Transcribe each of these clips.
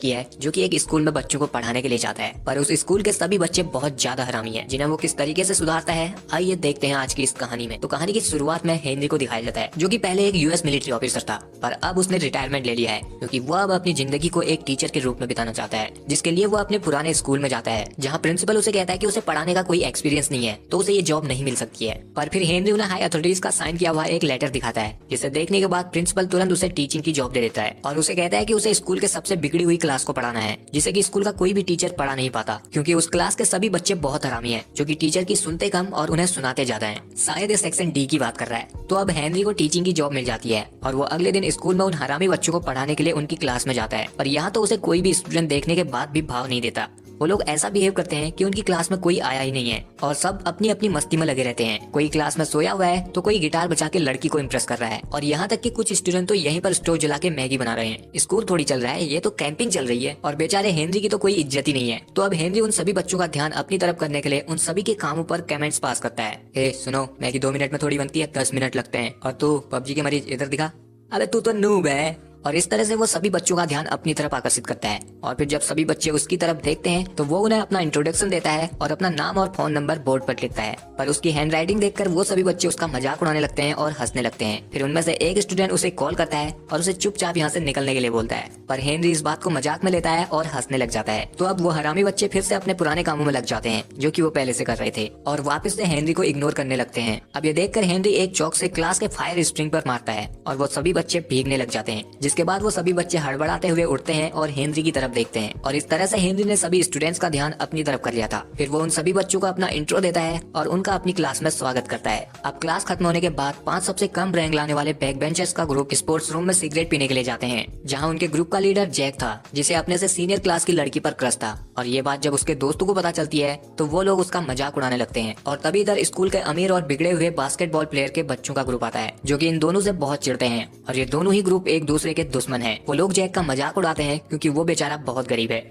लड़की है जो कि एक स्कूल में बच्चों को पढ़ाने के लिए जाता है, पर उस स्कूल के सभी बच्चे बहुत ज्यादा हरामी हैं, जिन्हें वो किस तरीके से सुधारता है आइए देखते हैं आज की इस कहानी में। तो कहानी की शुरुआत में हेनरी को दिखाया जाता है, जो कि पहले एक यूएस मिलिट्री ऑफिसर था, पर अब उसने रिटायरमेंट ले लिया है क्योंकि वो अब अपनी जिंदगी को एक टीचर के रूप में बिताना चाहता है, जिसके लिए वो अपने पुराने स्कूल में जाता है, जहाँ प्रिंसिपल उसे कहता है कि उसे पढ़ाने का कोई एक्सपीरियंस नहीं है तो उसे ये जॉब नहीं मिल सकती है। पर फिर हेनरी उन्हें हाई अथॉरिटीज का साइन किया हुआ एक लेटर दिखाता है, जिसे देखने के बाद प्रिंसिपल तुरंत उसे टीचिंग की जॉब दे देता है और उसे कहता है कि उसे स्कूल के सबसे बिगड़ी हुई क्लास को पढ़ाना है, जिसे कि स्कूल का कोई भी टीचर पढ़ा नहीं पाता, क्योंकि उस क्लास के सभी बच्चे बहुत हरामी हैं, जो कि टीचर की सुनते कम और उन्हें सुनाते ज्यादा हैं। शायद ये सेक्शन डी की बात कर रहा है। तो अब हेनरी को टीचिंग की जॉब मिल जाती है और वो अगले दिन स्कूल में उन हरामी बच्चों को पढ़ाने के लिए उनकी क्लास में जाता है। पर यहाँ तो उसे कोई भी स्टूडेंट देखने के बाद भी भाव नहीं देता। वो लोग ऐसा बिहेव करते हैं कि उनकी क्लास में कोई आया ही नहीं है और सब अपनी अपनी मस्ती में लगे रहते हैं। कोई क्लास में सोया हुआ है तो कोई गिटार बजा के लड़की को इम्प्रेस कर रहा है और यहाँ तक कि कुछ स्टूडेंट तो यहीं पर स्टोव जला के मैगी बना रहे हैं। स्कूल थोड़ी चल रहा है, ये तो कैंपिंग चल रही है और बेचारे हेनरी की तो कोई इज्जत ही नहीं है। तो अब हेनरी उन सभी बच्चों का ध्यान अपनी तरफ करने के लिए उन सभी के कामों पर कमेंट्स पास करता है। ए सुनो, मैगी 2 मिनट में थोड़ी बनती है, 10 मिनट लगते हैं, और तू पबजी के मरीज इधर दिखा, अरे तू तो नूब है। और इस तरह से वो सभी बच्चों का ध्यान अपनी तरफ आकर्षित करता है और फिर जब सभी बच्चे उसकी तरफ देखते हैं तो वो उन्हें अपना इंट्रोडक्शन देता है और अपना नाम और फोन नंबर बोर्ड पर लिखता है। पर उसकी हैंडराइटिंग देखकर वो सभी बच्चे उसका मजाक उड़ाने लगते हैं और हंसने लगते हैं। फिर उनमें से एक स्टूडेंट उसे कॉल करता है और उसे चुपचाप यहाँ से निकलने के लिए बोलता है, पर हेनरी इस बात को मजाक में लेता है और हंसने लग जाता है। तो अब वो हरामी बच्चे फिर से अपने पुराने कामों में लग जाते हैं जो कि वो पहले से कर रहे थे और वापस से हेनरी को इग्नोर करने लगते हैं। अब ये देखकर हेनरी एक चौक से क्लास के फायर स्प्रिंग पर मारता है और वो सभी बच्चे भीगने लग जाते हैं, जिसके बाद वो सभी बच्चे हड़बड़ाते हुए उठते हैं और हेनरी की तरफ देखते हैं और इस तरह से हेनरी ने सभी स्टूडेंट्स का ध्यान अपनी तरफ कर लिया था। फिर वो उन सभी बच्चों को अपना इंट्रो देता है और उनका अपनी क्लास में स्वागत करता है। अब क्लास खत्म होने के बाद 5 सबसे कम रैंक लाने वाले बैक बेंचर्स का ग्रुप स्पोर्ट्स रूम में सिगरेट पीने के लिए जाते हैं, जहाँ उनके ग्रुप का लीडर जैक था, जिसे अपने से सीनियर क्लास की लड़की पर क्रश था। और ये बात जब उसके दोस्तों को पता चलती है तो वो लोग उसका मजाक उड़ाने लगते हैं और तभी इधर स्कूल के अमीर और बिगड़े हुए बास्केटबॉल प्लेयर के बच्चों का ग्रुप आता है, जो कि इन दोनों से बहुत चिढ़ते हैं और ये दोनों ही ग्रुप एक दूसरे के दुश्मन हैं। वो लोग जैक का मजाक उड़ाते हैं क्योंकि वो बेचारा बहुत गरीब है।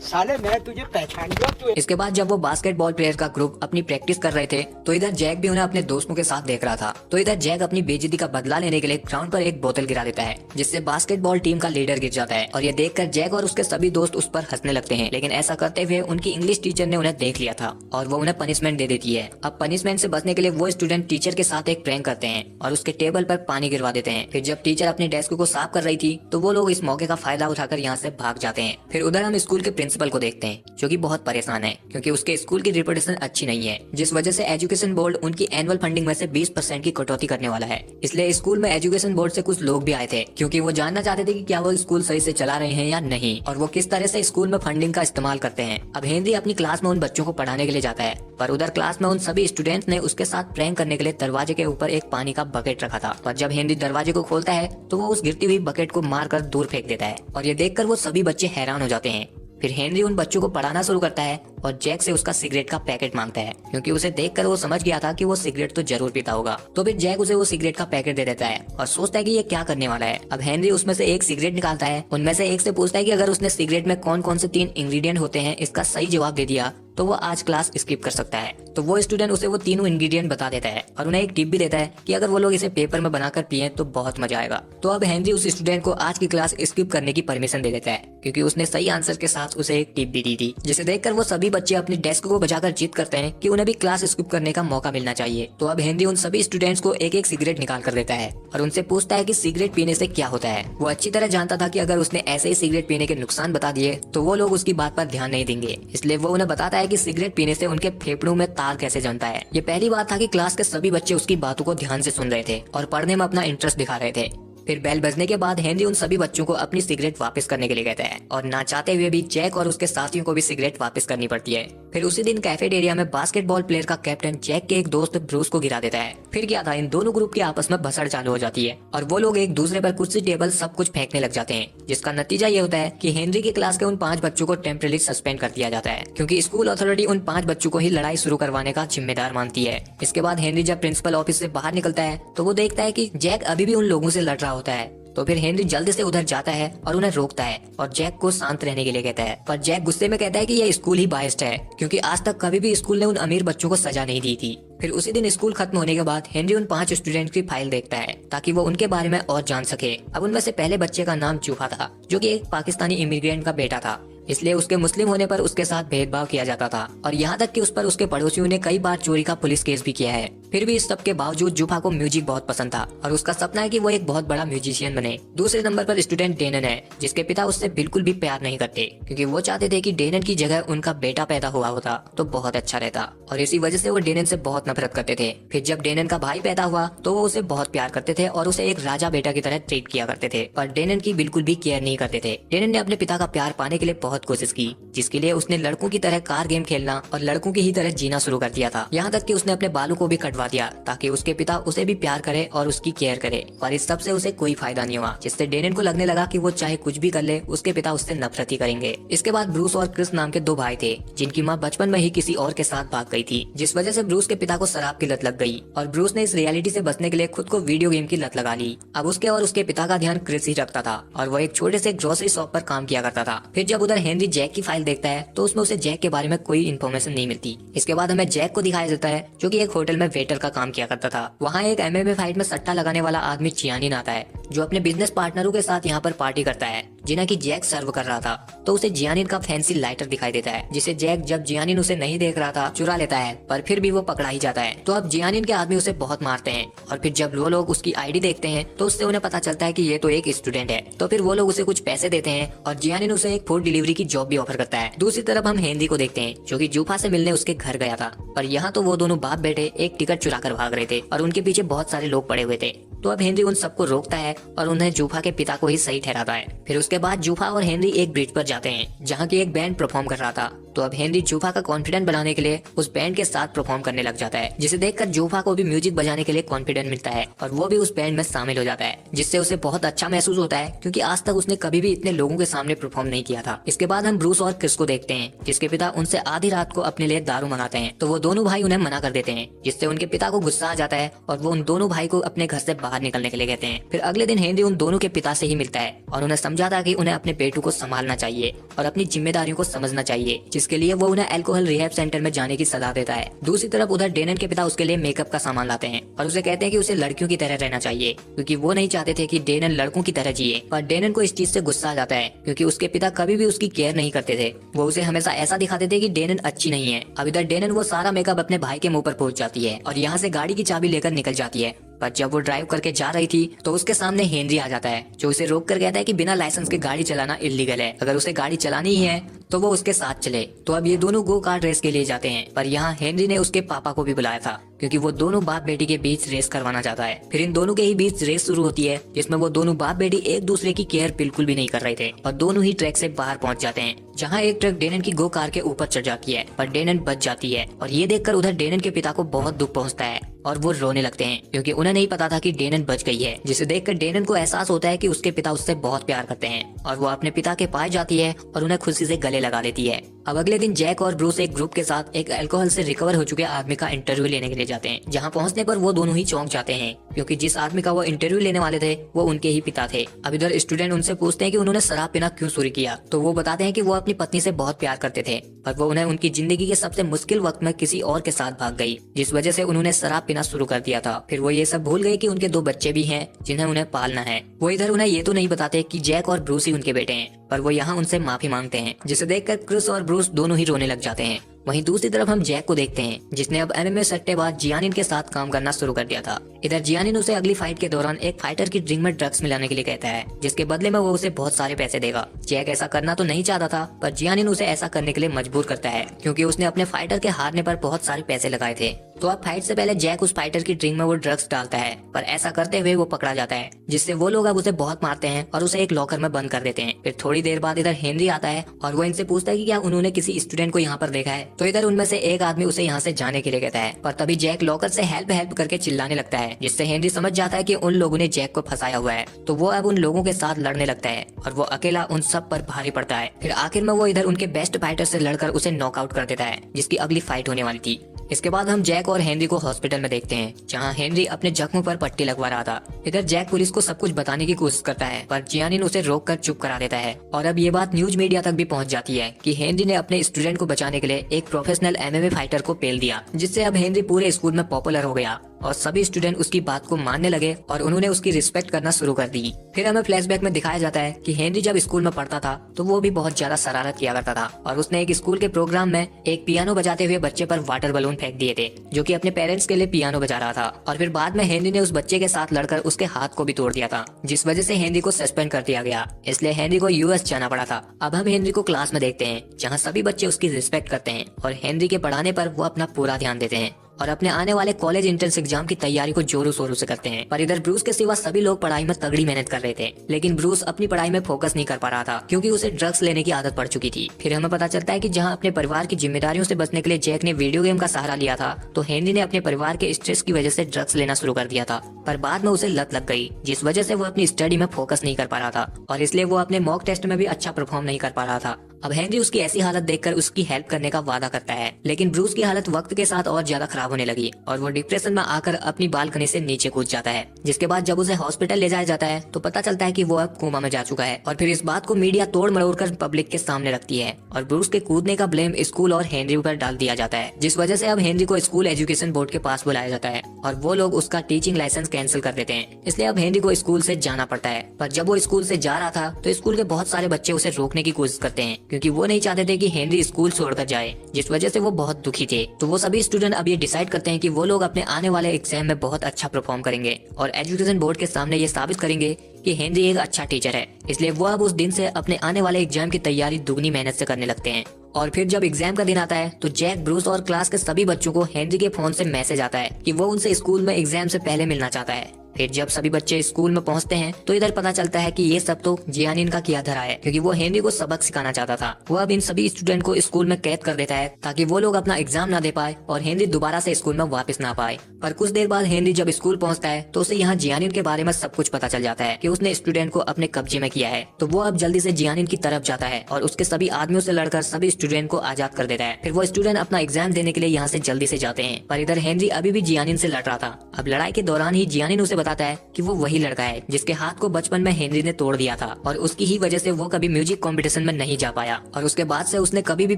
साले मैं तुझे पहचान गया तू। इसके बाद जब वो बास्केटबॉल प्लेयर का ग्रुप अपनी प्रैक्टिस कर रहे थे तो इधर जैक भी उन्हें अपने दोस्तों के साथ देख रहा था। तो इधर जैक अपनी बेइज्जती का बदला लेने के लिए ग्राउंड पर एक बोतल गिरा देता है, जिससे बास्केटबॉल टीम का लीडर गिर जाता है और ये देखकर जैक और उसके सभी दोस्त उस पर हंसने लगते हैं। लेकिन ऐसा करते हुए उनकी इंग्लिश टीचर ने उन्हें देख लिया था और वो उन्हें पनिशमेंट दे देती है। अब पनिशमेंट से बचने के लिए वो स्टूडेंट टीचर के साथ एक प्रैंक करते हैं और उसके टेबल पर पानी गिरवा देते हैं। फिर जब टीचर अपनी डेस्क को साफ कर रही थी तो वो लोग इस मौके का फायदा उठाकर यहाँ से भाग जाते हैं। फिर उधर हम स्कूल के प्रिंसिपल को देखते हैं, जो कि बहुत परेशान है क्योंकि उसके स्कूल की रिपुटेशन अच्छी नहीं है, जिस वजह से एजुकेशन बोर्ड उनकी एनुअल फंडिंग में से 20% की कटौती करने वाला है। इसलिए स्कूल में एजुकेशन बोर्ड से कुछ लोग भी आए थे क्योंकि वो जानना चाहते थे कि क्या वो स्कूल सही से चला रहे हैं या नहीं और वो किस तरह से स्कूल में फंडिंग का इस्तेमाल करते हैं। अब हेनरी अपनी क्लास में उन बच्चों को पढ़ाने के लिए जाता है, पर उधर क्लास में उन सभी स्टूडेंट्स ने उसके साथ प्रैंक करने के लिए दरवाजे के ऊपर एक पानी का बकेट रखा था। पर जब हेनरी दरवाजे को खोलता है तो वो उस गिरती हुई बकेट को मारकर दूर फेंक देता है और ये देखकर वो सभी बच्चे हैरान हो जाते हैं। फिर हेनरी उन बच्चों को पढ़ाना शुरू करता है और जैक से उसका सिगरेट का पैकेट मांगता है, क्योंकि उसे देखकर वो समझ गया था कि वो सिगरेट तो जरूर पीता होगा। तो फिर जैक उसे वो सिगरेट का पैकेट दे देता है और सोचता है कि ये क्या करने वाला है। अब हेनरी उसमें से एक सिगरेट निकालता है, उनमें से एक से पूछता है कि अगर उसने सिगरेट में कौन कौन से 3 इंग्रेडिएंट होते हैं इसका सही जवाब दे दिया तो वो आज क्लास स्किप कर सकता है। तो वो स्टूडेंट उसे वो तीनों इंग्रेडिएंट बता देता है और उन्हें एक टिप भी देता है कि अगर वो लोग इसे पेपर में बनाकर पिए तो बहुत मजा आएगा। तो अब हेनरी उस स्टूडेंट को आज की क्लास स्किप करने की परमिशन दे देता है, क्योंकि उसने सही आंसर के साथ उसे एक टिप भी दी थी, जिसे देखकर वो सभी बच्चे अपनी डेस्क को बजाकर जिद करते हैं कि उन्हें भी क्लास स्किप करने का मौका मिलना चाहिए। तो अब हेनरी उन सभी स्टूडेंट्स को एक एक सिगरेट निकाल कर देता है और उनसे पूछता है कि सिगरेट पीने से क्या होता है। वो अच्छी तरह जानता था कि अगर उसने ऐसे ही सिगरेट पीने के नुकसान बता दिए तो वो लोग उसकी बात पर ध्यान नहीं देंगे, इसलिए वो उन्हें बताता है कि सिगरेट पीने से उनके फेफड़ों में तार कैसे जमता है। ये पहली बात था कि क्लास के सभी बच्चे उसकी बातों को ध्यान से सुन रहे थे और पढ़ने में अपना इंटरेस्ट दिखा रहे थे। फिर बेल बजने के बाद हेनरी उन सभी बच्चों को अपनी सिगरेट वापस करने के लिए कहता है और ना चाहते हुए भी जैक और उसके साथियों को भी सिगरेट वापस करनी पड़ती है। फिर उसी दिन कैफेटेरिया में बास्केटबॉल प्लेयर का कैप्टन जैक के एक दोस्त ब्रूस को गिरा देता है। फिर क्या था, इन दोनों ग्रुप की आपस में भसड़ चालू हो जाती है और वो लोग एक दूसरे पर कुर्सी टेबल सब कुछ फेंकने लग जाते हैं, जिसका नतीजा ये होता है कि हेनरी की क्लास के उन 5 बच्चों को टेम्परेरी सस्पेंड कर दिया जाता है, क्योंकि स्कूल अथॉरिटी उन 5 बच्चों को ही लड़ाई शुरू करवाने का जिम्मेदार मानती है। इसके बाद हेनरी जब प्रिंसिपल ऑफिस से बाहर निकलता है तो वो देखता है कि जैक अभी भी उन लोगों से लड़ रहा होता है। तो फिर हेनरी जल्दी से उधर जाता है और उन्हें रोकता है और जैक को शांत रहने के लिए कहता है। पर जैक गुस्से में कहता है कि यह स्कूल ही बायस्ड है, क्योंकि आज तक कभी भी स्कूल ने उन अमीर बच्चों को सजा नहीं दी थी। फिर उसी दिन स्कूल खत्म होने के बाद हेनरी उन 5 स्टूडेंट की फाइल देखता है ताकि वो उनके बारे में और जान सके। अब उनमें से पहले बच्चे का नाम जूफा था, जो कि एक पाकिस्तानी इमिग्रेंट का बेटा था, इसलिए उसके मुस्लिम होने पर उसके साथ भेदभाव किया जाता था और यहाँ तक कि उस पर उसके पड़ोसियों ने कई बार चोरी का पुलिस केस भी किया है। फिर भी इस सब के बावजूद जूफा को म्यूजिक बहुत पसंद था और उसका सपना है कि वो एक बहुत बड़ा म्यूजिशियन बने। दूसरे नंबर पर स्टूडेंट डेनन है, जिसके पिता उससे बिल्कुल भी प्यार नहीं करते, क्योंकि वो चाहते थे कि डेनन की जगह उनका बेटा पैदा हुआ होता तो बहुत अच्छा रहता, और इसी वजह से वो डेनन से बहुत नफरत करते थे। फिर जब डेनन का भाई पैदा हुआ तो वो उसे बहुत प्यार करते थे और उसे एक राजा बेटा की तरह ट्रीट किया करते थे, पर डेनन की बिल्कुल भी केयर नहीं करते थे। डेनन ने अपने पिता का प्यार पाने के लिए बहुत कोशिश की, जिसके लिए उसने लड़कों की तरह कार गेम खेलना और लड़कों की ही तरह जीना शुरू कर दिया था। यहाँ तक कि उसने अपने बालों को भी कटवा दिया ताकि उसके पिता उसे भी प्यार करे और उसकी केयर करे, पर इस सब से उसे कोई फायदा नहीं हुआ, जिससे डेनन को लगने लगा कि वो चाहे कुछ भी कर ले उसके पिता उससे नफरत ही करेंगे। इसके बाद ब्रूस और क्रिस नाम के 2 भाई थे, जिनकी माँ बचपन में ही किसी और के साथ भाग गई थी, जिस वजह से ब्रूस के पिता को शराब की लत लग गई और ब्रूस ने इस रियलिटी से बचने के लिए खुद को वीडियो गेम की लत लगा ली। अब उसके और उसके पिता का ध्यान क्रिस ही रखता था और वो एक छोटे से ग्रोसरी शॉप पर काम किया करता था। फिर जब उधर हेनरी जैक की फाइल देखता है तो उसमें उसे जैक के बारे में कोई इन्फॉर्मेशन नहीं मिलती। इसके बाद हमें जैक को दिखाया जाता है, जो कि एक होटल में वेटर का काम किया करता था। वहाँ एक MMA फाइट में सट्टा लगाने वाला आदमी चियानिन आता है, जो अपने बिजनेस पार्टनरों के साथ यहाँ पर पार्टी करता है, जिन्हें कि जैक सर्व कर रहा था। तो उसे जियानिन का फैंसी लाइटर दिखाई देता है, जिसे जैक जब जियानिन उसे नहीं देख रहा था चुरा लेता है, पर फिर भी वो पकड़ा ही जाता है। तो अब जियानिन के आदमी उसे बहुत मारते हैं और फिर जब वो लोग उसकी आईडी देखते हैं तो उससे उन्हें पता चलता है कि ये तो एक स्टूडेंट है। तो फिर वो लोग उसे कुछ पैसे देते हैं और जियानिन उसे एक फूड डिलीवरी की जॉब भी ऑफर करता है। दूसरी तरफ हम हेनरी को देखते हैं, जो कि जूफा से मिलने उसके घर गया था, पर यहाँ तो वो दोनों बाप बेटे एक टिकट चुरा कर भाग रहे थे और उनके पीछे बहुत सारे लोग पड़े हुए थे। तो अब हेनरी उन सबको रोकता है और उन्हें जूफा के पिता को ही सही ठहराता है। फिर उसके बाद जूफा और हेनरी एक ब्रिज पर जाते हैं, जहाँ की एक बैंड परफॉर्म कर रहा था। तो अब हेनरी जूफा का कॉन्फिडेंट बनाने के लिए उस बैंड के साथ परफॉर्म करने लग जाता है, जिसे देखकर जूफा को भी म्यूजिक बजाने के लिए कॉन्फिडेंट मिलता है और वो भी उस बैंड में शामिल हो जाता है, जिससे उसे बहुत अच्छा महसूस होता है, क्योंकि आज तक उसने कभी भी इतने लोगों के सामने परफॉर्म नहीं किया था। इसके बाद हम ब्रूस और क्रिस को देखते हैं, जिसके पिता उनसे आधी रात को अपने लिए दारू मंगाते हैं। तो वो दोनों भाई उन्हें मना कर देते हैं, जिससे उनके पिता को गुस्सा आ जाता है और वो उन दोनों भाई को अपने घर से बाहर निकलने के लिए कहते हैं। फिर अगले दिन हेनरी उन दोनों के पिता से ही मिलता है और उन्हें समझाता है कि उन्हें अपने बेटों को संभालना चाहिए और अपनी जिम्मेदारियों को समझना चाहिए, जिसके लिए वो उन्हें अल्कोहल रिहैब सेंटर में जाने की सलाह देता है। दूसरी तरफ उधर डेनन के पिता उसके लिए मेकअप का सामान लाते हैं और उसे कहते हैं कि उसे लड़कियों की तरह रहना चाहिए, क्योंकि वो नहीं चाहते थे कि डेनन लड़कों की तरह जिए। पर डेनन को इस चीज से गुस्सा आ जाता है, क्योंकि उसके पिता कभी भी उसकी केयर नहीं करते थे। वो उसे हमेशा ऐसा दिखाते थे कि डेनन अच्छी नहीं है। अब इधर डेनन वो सारा मेकअप अपने भाई के मुंह पर पहुंच जाती है और यहाँ से गाड़ी की चाबी लेकर निकल जाती है। पर जब वो ड्राइव करके जा रही थी तो उसके सामने हेनरी आ जाता है, जो उसे रोक कर कहता है कि बिना लाइसेंस के गाड़ी चलाना इलीगल है, अगर उसे गाड़ी चलानी ही है तो वो उसके साथ चले। तो अब ये दोनों गो कार्ट रेस के लिए जाते हैं, पर यहाँ हेनरी ने उसके पापा को भी बुलाया था, क्योंकि वो दोनों बाप बेटी के बीच रेस करवाना चाहता है। फिर इन दोनों के ही बीच रेस शुरू होती है, जिसमें वो दोनों बाप बेटी एक दूसरे की केयर बिल्कुल भी नहीं कर रहे थे और दोनों ही ट्रैक से बाहर पहुंच जाते हैं, जहाँ एक ट्रक डेनन की गो कार के ऊपर चढ़ जाती है, पर डेनन बच जाती है। और ये देखकर उधर डेनन के पिता को बहुत दुख पहुंचता है और वो रोने लगते हैं, क्योंकि उन्हें नहीं पता था कि डेनन बच गई है, जिसे देखकर डेनन को एहसास होता है कि उसके पिता उससे बहुत प्यार करते हैं और वो अपने पिता के पास जाती है और उन्हें खुशी से गले लगा लेती है। अब अगले दिन जैक और ब्रूस एक ग्रुप के साथ एक अल्कोहल से रिकवर हो चुके आदमी का इंटरव्यू लेने के लिए जाते हैं, जहां पहुंचने पर वो दोनों ही चौंक जाते हैं, क्योंकि जिस आदमी का वो इंटरव्यू लेने वाले थे वो उनके ही पिता थे। अब इधर स्टूडेंट उनसे पूछते हैं कि उन्होंने शराब पीना क्यों शुरू किया, तो वो बताते हैं कि वो अपनी पत्नी से बहुत प्यार करते थे, पर वो उन्हें उनकी जिंदगी के सबसे मुश्किल वक्त में किसी और के साथ भाग गई, जिस वजह से उन्होंने शराब पीना शुरू कर दिया था। फिर वो ये सब भूल गए कि उनके 2 बच्चे भी हैं जिन्हें उन्हें पालना है। वो इधर उन्हें ये तो नहीं बताते कि जैक और ब्रूस ही उनके बेटे हैं, पर वो यहाँ उनसे माफी मांगते हैं, जिसे देखकर क्रिस और ब्रूस दोनों ही रोने लग जाते हैं। वहीं दूसरी तरफ हम जैक को देखते हैं, जिसने अब MMA सट्टेबाज जियानिन के साथ काम करना शुरू कर दिया था। इधर जियानिन उसे अगली फाइट के दौरान एक फाइटर की ड्रिंक में ड्रग्स मिलाने के लिए कहता है, जिसके बदले में वो उसे बहुत सारे पैसे देगा। जैक ऐसा करना तो नहीं चाहता था, पर जियानिन उसे ऐसा करने के लिए मजबूर करता है, क्योंकि उसने अपने फाइटर के हारने पर बहुत सारे पैसे लगाए थे। तो अब फाइट से पहले जैक उस फाइटर की ड्रिंक में वो ड्रग्स डालता है, पर ऐसा करते हुए वो पकड़ा जाता है, जिससे वो लोग अब उसे बहुत मारते हैं और उसे एक लॉकर में बंद कर देते हैं। फिर थोड़ी देर बाद इधर हेनरी आता है और वो इनसे पूछता है कि क्या उन्होंने किसी स्टूडेंट को यहाँ पर देखा है। तो इधर उनमें से एक आदमी उसे यहाँ से जाने के लिए कहता है, पर तभी जैक लॉकर से हेल्प हेल्प करके चिल्लाने लगता है, जिससे हेनरी समझ जाता है कि उन लोगों ने जैक को फंसाया हुआ है। तो वो अब उन लोगों के साथ लड़ने लगता है और वो अकेला उन सब पर भारी पड़ता है। फिर आखिर में वो इधर उनके बेस्ट फाइटर से लड़कर उसे नॉकआउट कर देता है, जिसकी अगली फाइट होने वाली थी। इसके बाद हम जैक और हेनरी को हॉस्पिटल में देखते हैं, जहाँ हेनरी अपने जख्मों पर पट्टी लगवा रहा था। इधर जैक पुलिस को सब कुछ बताने की कोशिश करता है, पर जियानिन उसे रोककर चुप करा देता है। और अब ये बात न्यूज मीडिया तक भी पहुंच जाती है कि हेनरी ने अपने स्टूडेंट को बचाने के लिए एक प्रोफेशनल MMA फाइटर को पेल दिया, जिससे अब हेनरी पूरे स्कूल में पॉपुलर हो गया और सभी स्टूडेंट उसकी बात को मानने लगे और उन्होंने उसकी रिस्पेक्ट करना शुरू कर दी। फिर हमें फ्लैशबैक में दिखाया जाता है कि हेनरी जब स्कूल में पढ़ता था तो वो भी बहुत ज्यादा शरारत किया करता था और उसने एक स्कूल के प्रोग्राम में एक पियानो बजाते हुए बच्चे पर वाटर बलून फेंक दिए थे, जो कि अपने पेरेंट्स के लिए पियानो बजा रहा था। और फिर बाद में हेनरी ने उस बच्चे के साथ लड़कर उसके हाथ को भी तोड़ दिया था, जिस वजह से हेनरी को सस्पेंड कर दिया गया। इसलिए हेनरी को US जाना पड़ा था। अब हम हेनरी को क्लास में देखते हैं, जहाँ सभी बच्चे उसकी रिस्पेक्ट करते हैं और हेनरी के पढ़ाने पर वो अपना पूरा ध्यान देते हैं और अपने आने वाले कॉलेज एंट्रेंस एग्जाम की तैयारी को जोरों शोरों से करते हैं। पर इधर ब्रूस के सिवा सभी लोग पढ़ाई में तगड़ी मेहनत कर रहे थे, लेकिन ब्रूस अपनी पढ़ाई में फोकस नहीं कर पा रहा था क्योंकि उसे ड्रग्स लेने की आदत पड़ चुकी थी। फिर हमें पता चलता है कि जहां अपने परिवार की जिम्मेदारियों से बचने के लिए जैक ने वीडियो गेम का सहारा लिया था, तो हेनरी ने अपने परिवार के स्ट्रेस की वजह से ड्रग्स लेना शुरू कर दिया था। पर बाद में उसे लत लग गई, जिस वजह से वो अपनी स्टडी में फोकस नहीं कर पा रहा था और इसलिए वो अपने मॉक टेस्ट में भी अच्छा परफॉर्म नहीं कर पा रहा था। अब हेनरी उसकी ऐसी हालत देखकर उसकी हेल्प करने का वादा करता है, लेकिन ब्रूस की हालत वक्त के साथ और ज्यादा खराब होने लगी और वो डिप्रेशन में आकर अपनी बालकनी से नीचे कूद जाता है। जिसके बाद जब उसे हॉस्पिटल ले जाया जाता है तो पता चलता है कि वो अब कोमा में जा चुका है। और फिर इस बात को मीडिया तोड़ मरोड़ कर पब्लिक के सामने रखती है और ब्रूस के कूदने का ब्लेम स्कूल और हेनरी पर डाल दिया जाता है, जिस वजह से अब हेनरी को स्कूल एजुकेशन बोर्ड के पास बुलाया जाता है और वो लोग उसका टीचिंग लाइसेंस कैंसिल कर देते हैं। इसलिए अब हेनरी को स्कूल से जाना पड़ता है। पर जब वो स्कूल से जा रहा था तो स्कूल के बहुत सारे बच्चे उसे रोकने की कोशिश करते हैं, क्योंकि वो नहीं चाहते थे कि हेनरी स्कूल छोड़कर जाए, जिस वजह से वो बहुत दुखी थे। तो वो सभी स्टूडेंट अब ये डिसाइड करते हैं कि वो लोग अपने आने वाले एग्जाम में बहुत अच्छा परफॉर्म करेंगे और एजुकेशन बोर्ड के सामने ये साबित करेंगे कि हेनरी एक अच्छा टीचर है। इसलिए वो अब उस दिन से अपने आने वाले एग्जाम की तैयारी दुगनी मेहनत से करने लगते हैं। और फिर जब एग्जाम का दिन आता है तो जैक, ब्रूस और क्लास के सभी बच्चों को हेनरी के फोन से मैसेज आता है कि वो उनसे स्कूल में एग्जाम से पहले मिलना चाहता है। फिर जब सभी बच्चे स्कूल में पहुंचते हैं तो इधर पता चलता है कि ये सब तो जियानिन का किया धरा है, क्योंकि वो हेनरी को सबक सिखाना चाहता था। वो अब इन सभी स्टूडेंट को स्कूल में कैद कर देता है ताकि वो लोग अपना एग्जाम ना दे पाए और हेनरी दोबारा से स्कूल में वापस ना पाए। पर कुछ देर बाद हेनरी जब स्कूल पहुंचता है तो उसे यहाँ जियानिन के बारे में सब कुछ पता चल जाता है कि उसने स्टूडेंट को अपने कब्जे में किया है। तो वो अब जल्दी से जियानिन की तरफ जाता है और उसके सभी आदमियों से लड़कर सभी स्टूडेंट को आजाद कर देता है। फिर वो स्टूडेंट अपना एग्जाम देने के लिए यहाँ से जल्दी से जाते हैं। पर इधर हेनरी अभी भी जियानिन से लड़ रहा था। अब लड़ाई के दौरान ही जियानिन उसे बताता है कि वो वही लड़का है जिसके हाथ को बचपन में हेनरी ने तोड़ दिया था और उसकी ही वजह से वो कभी म्यूजिक कंपटीशन में नहीं जा पाया और उसके बाद से उसने कभी भी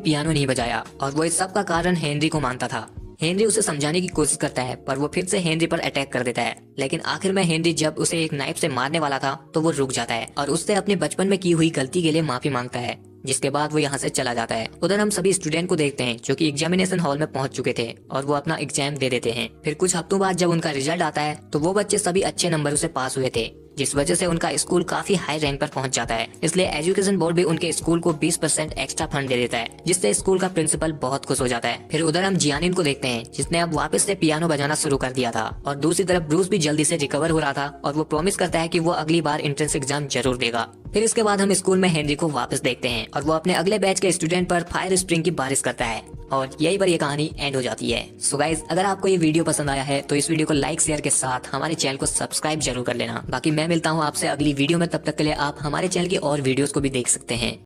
पियानो नहीं बजाया और वो इस सब का कारण हेनरी को मानता था। हेनरी उसे समझाने की कोशिश करता है पर वो फिर से हेनरी पर अटैक कर देता है, लेकिन आखिर में हेनरी जब उसे एक नाइफ से मारने वाला था तो वो रुक जाता है और उससे अपने बचपन में की हुई गलती के लिए माफी मांगता है, जिसके बाद वो यहाँ से चला जाता है। उधर हम सभी स्टूडेंट को देखते हैं जो कि एग्जामिनेशन हॉल में पहुंच चुके थे और वो अपना एग्जाम दे देते हैं। फिर कुछ हफ्तों बाद जब उनका रिजल्ट आता है तो वो बच्चे सभी अच्छे नंबरों से पास हुए थे, जिस वजह से उनका स्कूल काफी हाई रैंक पर पहुंच जाता है। इसलिए एजुकेशन बोर्ड भी उनके स्कूल को 20% एक्स्ट्रा फंड दे देता है, जिससे स्कूल का प्रिंसिपल बहुत खुश हो जाता है। फिर उधर हम जियानिन को देखते हैं जिसने अब वापस से पियानो बजाना शुरू कर दिया था और दूसरी तरफ ब्रूस भी जल्दी से रिकवर हो रहा था और वो प्रॉमिस करता है कि वो अगली बार एंट्रेंस एग्जाम जरूर देगा। फिर इसके बाद हम स्कूल में हेनरी को वापस देखते हैं और वो अपने अगले बैच के स्टूडेंट पर फायर स्प्रिंग की बारिश करता है और यही पर ये कहानी एंड हो जाती है। सो गाइज, अगर आपको ये वीडियो पसंद आया है तो इस वीडियो को लाइक शेयर के साथ हमारे चैनल को सब्सक्राइब जरूर कर लेना। बाकी मैं मिलता हूँ आपसे अगली वीडियो में, तब तक के लिए आप हमारे चैनल की और वीडियोस को भी देख सकते हैं।